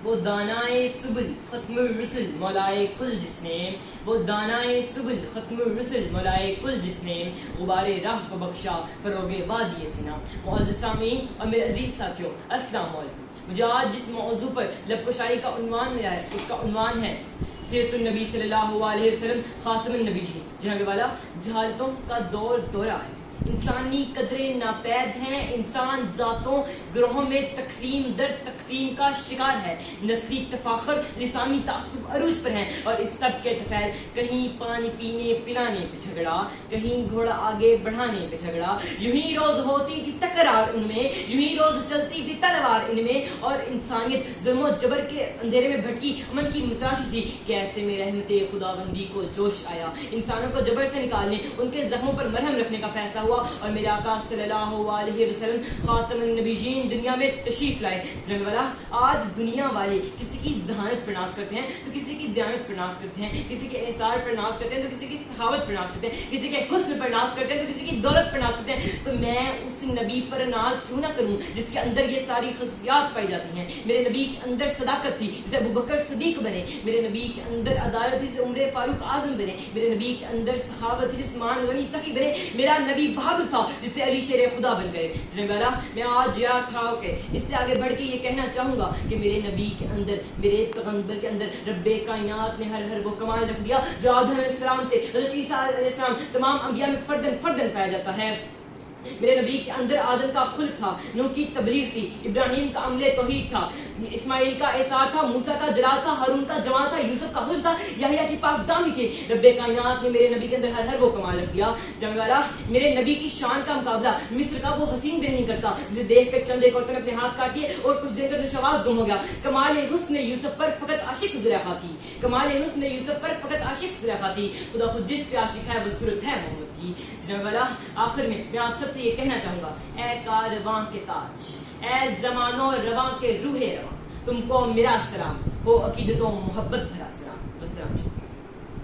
وہ دانائے سبل ختم الرسل مولائے کل جس نے، وہ دانائے سبل ختم الرسل مولائے کل جس نے غبار راہ کو بخشا فروغ وادی سنا۔ معزز سامعین اور میرے عزیز ساتھیوں، السلام علیکم۔ مجھے آج جس موضوع پر لب کشائی کا عنوان ملا ہے اس کا عنوان ہے سیرت النبی صلی اللہ علیہ وسلم خاتم النبیین۔ جناب والا، جہالتوں کا دورہ ہے، انسانی قدریں ناپید ہیں، انسان ذاتوں گروہوں میں تقسیم در تقسیم کا شکار ہے، نسلی تفاخر لسانی تعصب عروج پر ہیں اور اس سب کے تفیل کہیں پانی پینے پلانے پہ جھگڑا، کہیں گھوڑا آگے بڑھانے پہ جھگڑا، یوں ہی روز ہوتی تھی تکرار ان میں، یوں ہی روز چلتی تھی تلوار ان میں، اور انسانیت ظلم و جبر کے اندھیرے میں بھٹکی امن کی متلاشی تھی کہ ایسے میں رحمت خداوندی کو جوش آیا، انسانوں کو جبر سے نکالنے، ان کے زخموں پر مرہم رکھنے کا فیصلہ ہوا اور میرے آقا صلی اللہ علیہ وسلم خاتم النبیین دنیا میں تشریف لائے۔ جناب والا، آج دنیا والے کسی کی ذہانت پر ناز کرتے ہیں تو کسی کی دیانت پر ناز کرتے ہیں، کسی کے احسار پر ناز کرتے ہیں تو کسی کی سخاوت پر ناز کرتے ہیں، کسی کے حسن پر ناز کرتے ہیں تو کسی کی دولت پر ناز کرتے ہیں، تو میں اس نبی پر ناز کیوں نہ کروں جس کے اندر یہ ساری خصوصیات پائی جاتی ہیں۔ میرے نبی کے اندر صداقت تھی جسے ابوبکر صدیق بنے، میرے نبی کے اندر عدالت تھی جسے عمر فاروق اعظم بنے، میرے نبی کے اندر سخاوت تھی جسے عثمان غنی سخی بنے، میرا نبی بہادر تھا جسے علی شیر خدا بن گئے۔ جناب والا، میں آج یہاں کھڑا ہو کے اس سے آگے بڑھ کے یہ کہنا چاہوں گا کہ میرے نبی کے اندر، میرے پیغمبر کے اندر رب کائنات نے ہر وہ کمال رکھ دیا جو آدم علیہ السلام سے حضرت عیسیٰ علیہ السلام تمام انبیاء میں فردن پایا جاتا ہے۔ میرے نبی کے اندر آدم کا خلق تھا، نوح کی تبلیغ تھی، ابراہیم کا عمل توحید تھا، اسماعیل کا احسار تھا، موسیٰ کا جلال تھا، ہارون کا جمال تھا، یوسف کا حسن تھا، یحییٰ کی پاک دامنی تھی۔ رب کائنات نے میرے نبی کے اندر ہر وہ کمال رکھ دیا۔ جناب والا، میرے نبی کی شان کا مقابلہ مصر کا وہ حسین بھی نہیں کرتا جسے دیکھ کر چند ایک عورتوں نے اپنے ہاتھ کاٹیے اور کچھ دیر کر شواز گم ہو گیا۔ کمال حسن یوسف پر فقط عاشق زلیخا تھی، کمال حسن یوسف پر فقط عاشق زلیخا تھی، خدا خود جس پہ عاشق ہے وہ صورت ہے محمد کی۔ جناب والا، آخر میں آپ سب سے یہ کہنا چاہوں گا، اے کارواں کے تاج، اے زمانوں رواں کے روح رواں، تم کو میرا سلام ہو، عقیدت و محبت بھرا سلام۔ والسلام، شکریہ۔